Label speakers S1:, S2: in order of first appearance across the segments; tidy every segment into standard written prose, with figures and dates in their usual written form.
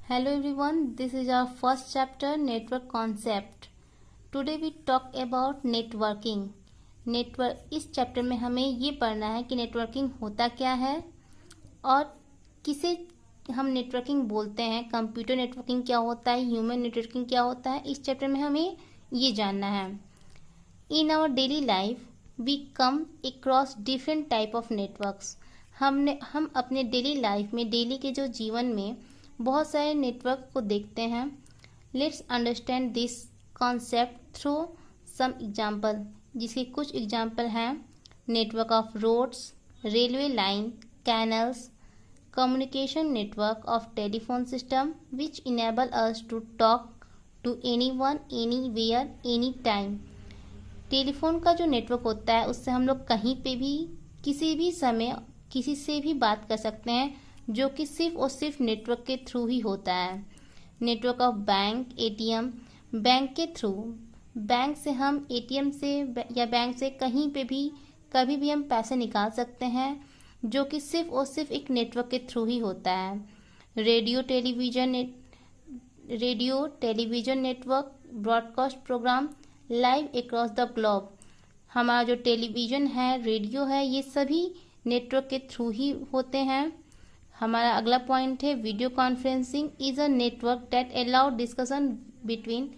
S1: Hello everyone, this is our first chapter network concept. Today we talk about networking. इस chapter में हमें ये पढ़ना है कि नेटवर्किंग होता क्या है और किसे हम नेटवर्किंग बोलते हैं, कंप्यूटर नेटवर्किंग क्या होता है, ह्यूमन नेटवर्किंग क्या होता है। इस चैप्टर में हमें ये जानना है। In our daily life we come across different type of networks. हम अपने डेली लाइफ में, डेली के जो जीवन में बहुत सारे नेटवर्क को देखते हैं। Let's understand this concept through some example, जिसके कुछ एग्जाम्पल हैं network of roads, railway line, canals, communication network of telephone system which enable us to talk to anyone, anywhere, any time. Telephone का जो network होता है उससे हम लोग कहीं पे भी, किसी भी समय, किसी से भी बात कर सकते हैं, जो कि सिर्फ और सिर्फ नेटवर्क के थ्रू ही होता है। Network of bank, ATM, bank के थ्रू, बैंक से हम एटीएम से या बैंक से कहीं पे भी कभी भी हम पैसे निकाल सकते हैं, जो कि सिर्फ और सिर्फ एक नेटवर्क के थ्रू ही होता है। Radio television network broadcast programme live across the globe. हमारा जो टेलीविज़न है, रेडियो है, ये सभी नेटवर्क के थ्रू ही होते हैं। हमारा अगला पॉइंट है video conferencing is a network that allow discussion between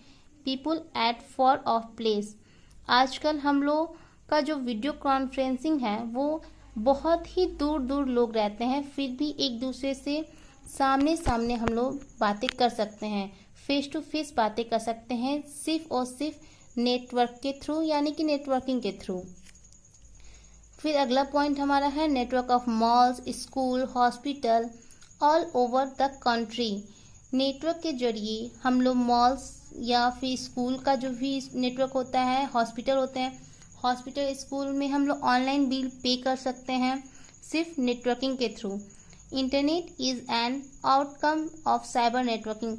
S1: people at for of place. आजकल हम लोग का जो वीडियो कॉन्फ्रेंसिंग है वो बहुत ही दूर दूर लोग रहते हैं, फिर भी एक दूसरे से सामने सामने हम लोग बातें कर सकते हैं, फेस टू फेस बातें कर सकते हैं, सिर्फ और सिर्फ नेटवर्क के थ्रू, यानी कि नेटवर्किंग के थ्रू। फिर अगला पॉइंट हमारा है network of malls, school, hospital all over the country. Network के जरिए हम लोग मॉल्स या फिर स्कूल का जो भी नेटवर्क होता है, हॉस्पिटल होते हैं, हॉस्पिटल स्कूल में हम लोग ऑनलाइन बिल पे कर सकते हैं, सिर्फ नेटवर्किंग के through. Internet is an outcome of cyber networking.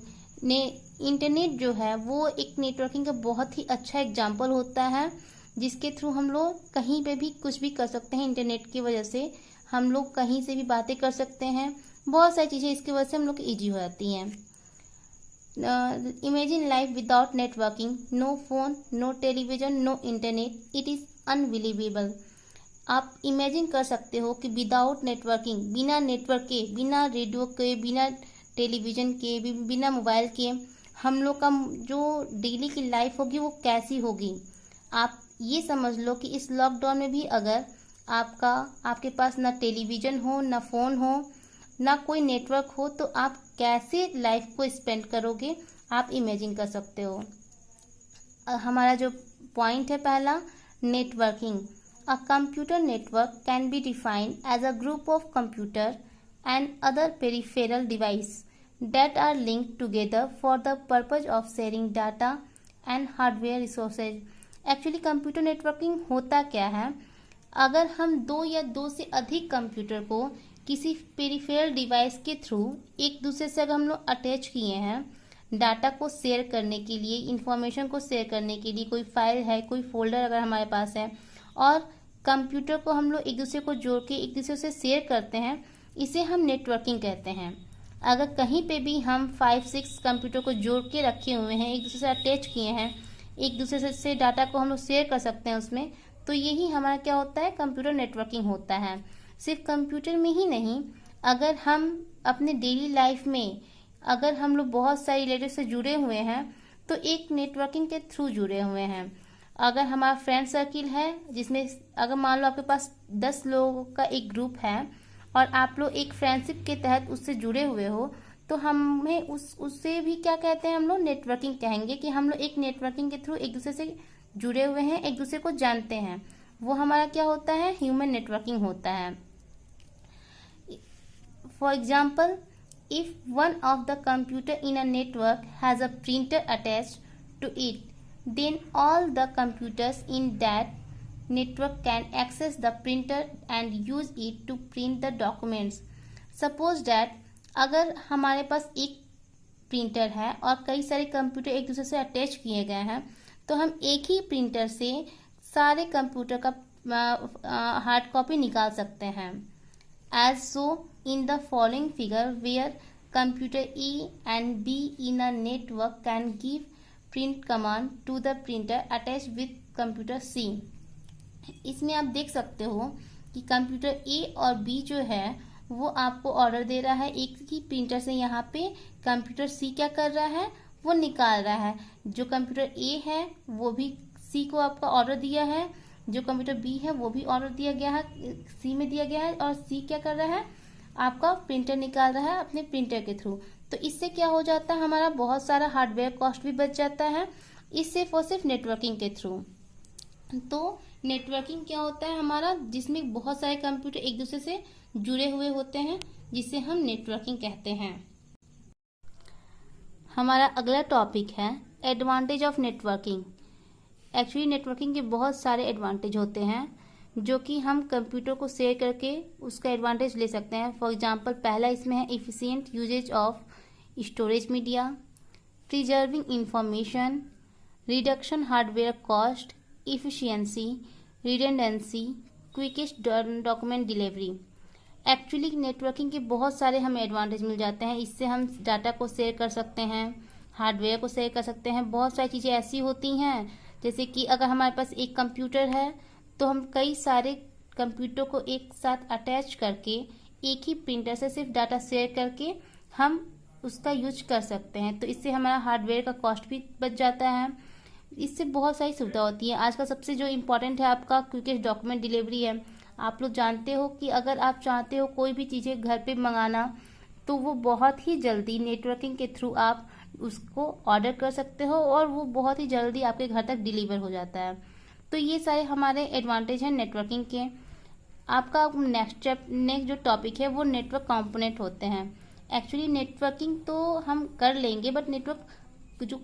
S1: Internet जो है वो एक नेटवर्किंग का बहुत ही अच्छा एग्जाम्पल होता है, जिसके थ्रू हम लोग कहीं पे भी कुछ भी कर सकते हैं। इंटरनेट की वजह से हम लोग कहीं से भी बातें कर सकते हैं, बहुत सारी चीज़ें इसकी वजह से हम लोग ईजी हो जाती हैं। Imagine life without networking, no phone, no television, no internet, it is unbelievable. आप इमेजिन कर सकते हो कि विदाउट नेटवर्किंग, बिना नेटवर्क के, बिना रेडियो के, बिना टेलीविज़न के, बिना मोबाइल के हम लोग का जो डेली की लाइफ होगी वो कैसी होगी। आप ये समझ लो कि इस लॉकडाउन में भी अगर आपके पास ना टेलीविज़न हो, ना फ़ोन हो, ना कोई नेटवर्क हो, तो आप कैसे लाइफ को स्पेंड करोगे, आप इमेजिन कर सकते हो। हमारा जो पॉइंट है पहला, networking. A computer network can be defined as a group of computer and other peripheral device that are linked together for the purpose of sharing data and hardware resources. Actually computer networking होता क्या है, अगर हम दो या दो से अधिक कंप्यूटर को किसी पेरिफेरल डिवाइस के थ्रू एक दूसरे से अगर हम लोग अटैच किए हैं, डाटा को शेयर करने के लिए, इंफॉर्मेशन को शेयर करने के लिए, कोई फाइल है, कोई फोल्डर अगर हमारे पास है, और कंप्यूटर को हम लोग एक दूसरे को जोड़ के एक दूसरे से शेयर करते हैं, इसे हम नेटवर्किंग कहते हैं। अगर कहीं पे भी हम 5-6 कंप्यूटर को जोड़ के रखे हुए हैं, एक दूसरे से अटैच किए हैं, एक दूसरे से डाटा को हम लोग शेयर कर सकते हैं उसमें, तो यही हमारा क्या होता है, कंप्यूटर नेटवर्किंग होता है। सिर्फ कंप्यूटर में ही नहीं, अगर हम अपने डेली लाइफ में अगर हम लोग बहुत सारे रिलेटिव से जुड़े हुए हैं तो एक नेटवर्किंग के थ्रू जुड़े हुए हैं। अगर हमारा फ्रेंड सर्किल है, जिसमें अगर मान लो आपके पास 10 लोगों का एक ग्रुप है और आप लोग एक फ्रेंडशिप के तहत उससे जुड़े हुए हो, तो हमें उससे भी क्या कहते हैं, हम लोग नेटवर्किंग कहेंगे कि हम लोग एक नेटवर्किंग के थ्रू एक दूसरे से जुड़े हुए हैं, एक दूसरे को जानते हैं। वो हमारा क्या होता है, ह्यूमन नेटवर्किंग होता है। For example, if one of the computer in a network has a printer attached to it, then all the computers in that network can access the printer and use it to print the documents. Suppose that अगर हमारे पास एक printer है और कई सारे computer एक दूसरे से अटैच किए गए हैं, तो हम एक ही प्रिंटर से सारे कंप्यूटर का हार्ड कॉपी निकाल सकते हैं। As so in the following figure where computer A and B in a network can give print command to the printer attached with computer C। इसमें आप देख सकते हो कि कंप्यूटर A और B जो है वो आपको ऑर्डर दे रहा है एक ही प्रिंटर से। यहाँ पे कंप्यूटर C क्या कर रहा है, वो निकाल रहा है। जो कंप्यूटर A है वो भी C को आपका ऑर्डर दिया है, जो कंप्यूटर B है वो भी ऑर्डर दिया गया है, C में दिया गया है, और C क्या कर रहा है, आपका प्रिंटर निकाल रहा है अपने प्रिंटर के थ्रू। तो इससे क्या हो जाता है, हमारा बहुत सारा हार्डवेयर कॉस्ट भी बच जाता है, इस सिर्फ और सिर्फ नेटवर्किंग के थ्रू। तो नेटवर्किंग क्या होता है हमारा, जिसमें बहुत सारे कंप्यूटर एक दूसरे से जुड़े हुए होते हैं, जिसे हम नेटवर्किंग कहते हैं। हमारा अगला टॉपिक है advantage of networking. Actually networking के बहुत सारे एडवांटेज होते हैं जो कि हम कंप्यूटर को शेयर करके उसका एडवांटेज ले सकते हैं। फॉर एग्जांपल पहला इसमें है efficient usage of storage media, preserving information, reduction hardware cost, efficiency, redundancy, quickest document delivery. Actually networking के बहुत सारे हमें एडवांटेज मिल जाते हैं। इससे हम डाटा को शेयर कर सकते हैं, हार्डवेयर को शेयर कर सकते हैं। बहुत सारी चीज़ें ऐसी होती हैं जैसे कि अगर हमारे पास एक कंप्यूटर है तो हम कई सारे कंप्यूटर को एक साथ अटैच करके एक ही प्रिंटर से सिर्फ डाटा शेयर करके हम उसका यूज कर सकते हैं। तो इससे हमारा हार्डवेयर का कॉस्ट भी बच जाता है। इससे बहुत सारी सुविधा होती है। आज का सबसे जो इम्पोर्टेंट है आपका क्विकेस्ट डॉक्यूमेंट डिलीवरी है। आप लोग जानते हो कि अगर आप चाहते हो कोई भी चीज़ें घर पे मंगाना तो वो बहुत ही जल्दी नेटवर्किंग के थ्रू आप उसको ऑर्डर कर सकते हो और वो बहुत ही जल्दी आपके घर तक डिलीवर हो जाता है। तो ये सारे हमारे एडवांटेज हैं नेटवर्किंग के। आपका नेक्स्ट जो टॉपिक है वो नेटवर्क कंपोनेंट होते हैं। एक्चुअली नेटवर्किंग तो हम कर लेंगे बट नेटवर्क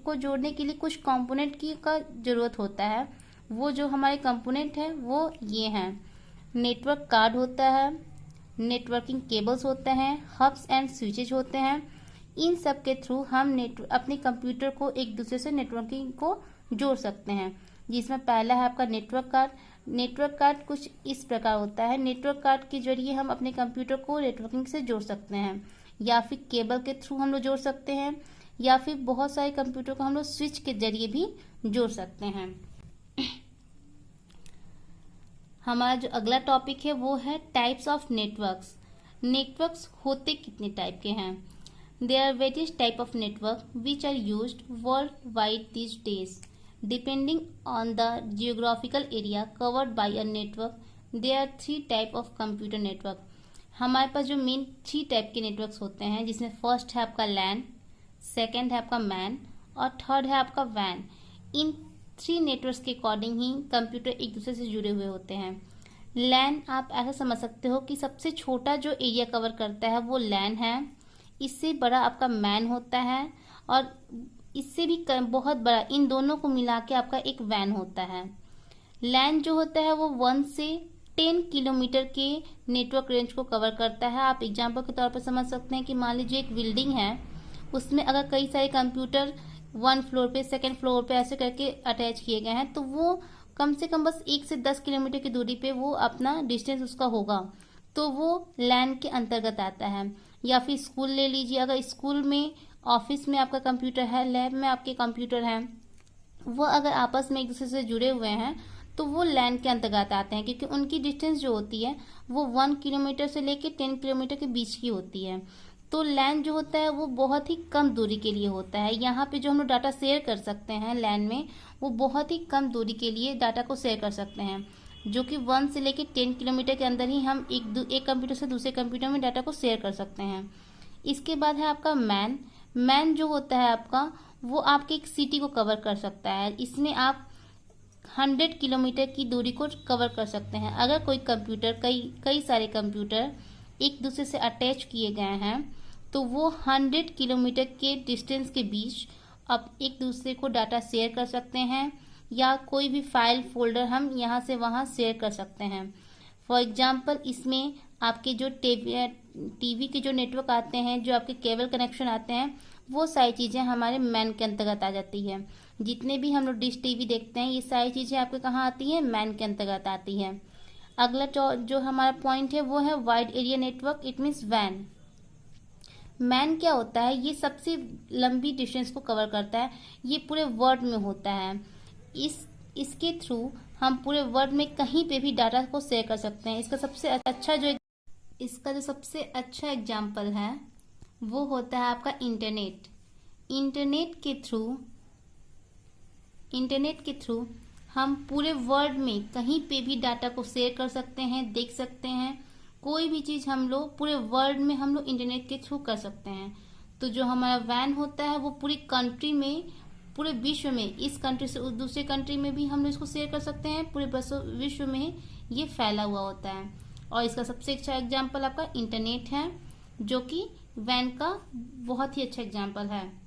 S1: को जोड़ने के लिए कुछ कंपोनेंट की का ज़रूरत होता है। वो जो हमारे कंपोनेंट हैं वो ये हैं, नेटवर्क कार्ड होता है, नेटवर्किंग केबल्स होते हैं, हब्स एंड स्विचेज होते हैं। इन सब के थ्रू हम अपने कंप्यूटर को एक दूसरे से नेटवर्किंग को जोड़ सकते हैं। जिसमें पहला है आपका नेटवर्क कार्ड। नेटवर्क कार्ड कुछ इस प्रकार होता है। नेटवर्क कार्ड के जरिए हम अपने कंप्यूटर को नेटवर्किंग से जोड़ सकते हैं, या फिर केबल के थ्रू हम लोग जोड़ सकते हैं, या फिर बहुत सारे कंप्यूटर को हम लोग स्विच के जरिए भी जोड़ सकते हैं। हमारा जो अगला टॉपिक है वो है टाइप्स ऑफ नेटवर्क्स। नेटवर्क्स होते कितने टाइप के हैं? There are various type of network which are used worldwide these days. Depending on the geographical area covered by a network, there are 3 type of computer network। हमारे पास जो main 3 type के networks होते हैं, जिसमें first है आपका लैन, second है आपका मैन और थर्ड है आपका वैन। इन 3 नेटवर्क्स के अकॉर्डिंग ही कंप्यूटर एक दूसरे से जुड़े हुए होते हैं। लैन आप ऐसा समझ सकते हो कि सबसे छोटा जो एरिया कवर करता है वो लैन है, इससे बड़ा आपका मैन होता है और इससे भी बहुत बड़ा, इन दोनों को मिला के आपका एक वैन होता है। लैन जो होता है वो 1 से 10 किलोमीटर के नेटवर्क रेंज को कवर करता है। आप एग्जांपल के तौर पर समझ सकते हैं कि मान लीजिए एक बिल्डिंग है, उसमें अगर कई सारे कंप्यूटर 1 फ्लोर पे, सेकंड फ्लोर पे ऐसे करके अटैच किए गए हैं तो वो कम से कम बस 1 से 10 किलोमीटर की दूरी पे वो अपना डिस्टेंस उसका होगा, तो वो लैन के अंतर्गत आता है। या फिर स्कूल ले लीजिए, अगर स्कूल में, ऑफिस में आपका कंप्यूटर है, लैब में आपके कंप्यूटर हैं, वो अगर आपस में एक दूसरे से जुड़े हुए हैं तो वो लैन के अंतर्गत आते हैं, क्योंकि उनकी डिस्टेंस जो होती है वो 1 किलोमीटर से लेके 10 किलोमीटर के बीच की होती है। तो लैन जो होता है वो बहुत ही कम दूरी के लिए होता है। यहाँ पे जो हम लोग डाटा शेयर कर सकते हैं लैन में, वो बहुत ही कम दूरी के लिए डाटा को शेयर कर सकते हैं, जो कि 1 से लेके 10 किलोमीटर के अंदर ही हम एक कंप्यूटर से दूसरे कंप्यूटर में डाटा को शेयर कर सकते हैं। इसके बाद है आपका मैन। मैन जो होता है आपका, वो आपके एक सिटी को कवर कर सकता है। इसमें आप 100 किलोमीटर की दूरी को कवर कर सकते हैं। अगर कोई कंप्यूटर, कई सारे कंप्यूटर एक दूसरे से अटैच किए गए हैं तो वो 100 किलोमीटर के डिस्टेंस के बीच आप एक दूसरे को डाटा शेयर कर सकते हैं, या कोई भी फाइल फोल्डर हम यहाँ से वहाँ शेयर कर सकते हैं। फॉर एग्जाम्पल इसमें आपके जो टीवी के जो नेटवर्क आते हैं, जो आपके केबल कनेक्शन आते हैं, वो सारी चीज़ें हमारे मैन के अंतर्गत आ जाती है। जितने भी हम लोग डिश टीवी देखते हैं, ये सारी चीज़ें आपके कहाँ आती हैं? मैन के अंतर्गत आती हैं। अगला जो हमारा पॉइंट है वो है wide area network, it means when. Man क्या होता है, ये सबसे लंबी डिस्टेंस को कवर करता है, ये पूरे वर्ल्ड में होता है। इसके थ्रू हम पूरे वर्ल्ड में कहीं पे भी डाटा को शेयर कर सकते हैं। इसका जो सबसे अच्छा एग्जाम्पल है वो होता है आपका इंटरनेट। इंटरनेट के थ्रू हम पूरे वर्ल्ड में कहीं पे भी डाटा को शेयर कर सकते हैं, देख सकते हैं। कोई भी चीज हम लोग पूरे वर्ल्ड में हम लोग इंटरनेट के थ्रू कर सकते हैं। तो जो हमारा वैन होता है वो पूरी कंट्री में, पूरे विश्व में, इस कंट्री से उस दूसरे कंट्री में भी हम लोग इसको शेयर कर सकते हैं। पूरे विश्व में ये फैला हुआ होता है। और इसका सबसे अच्छा एग्जाम्पल आपका इंटरनेट है, जो कि वैन का बहुत ही अच्छा एग्जाम्पल है।